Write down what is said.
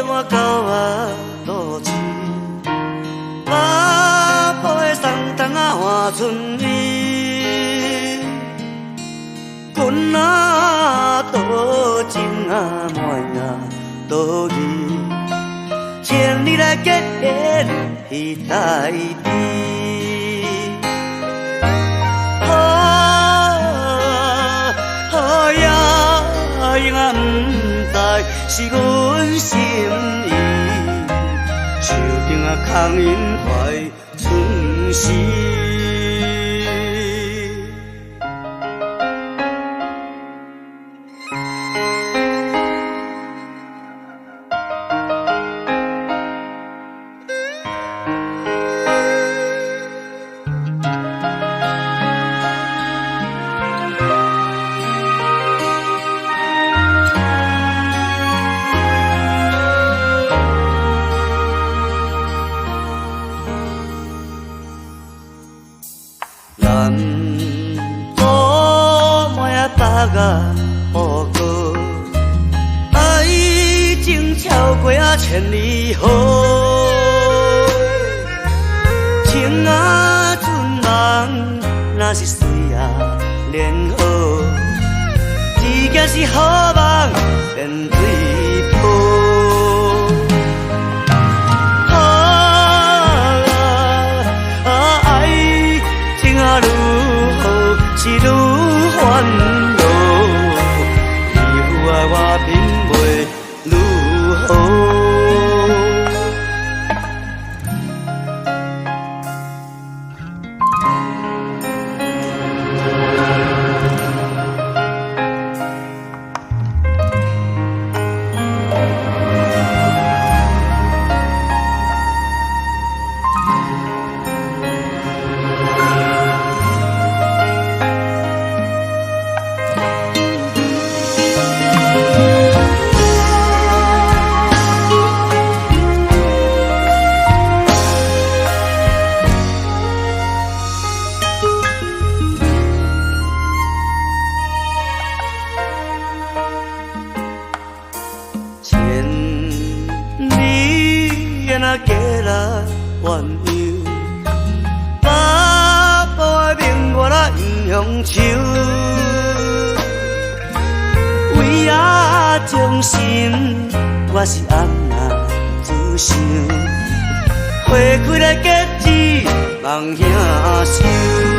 我到我肚脐，巴布的送冬啊换春衣，阮啊多情啊满啊多义，请你来结缘彼代志。因啊不知是阮心意，树顶啊空因怀春时。南土满呀北啊布告，爱情超过啊千里河，情啊阵人若是水啊莲花，只惊是好梦变水泡。是愈烦恼，衣服啊我品袂愈好。那家来怨尤，巴布的名我啦印乡愁，为啊忠心，我是安那自想，花开了结子望兄收。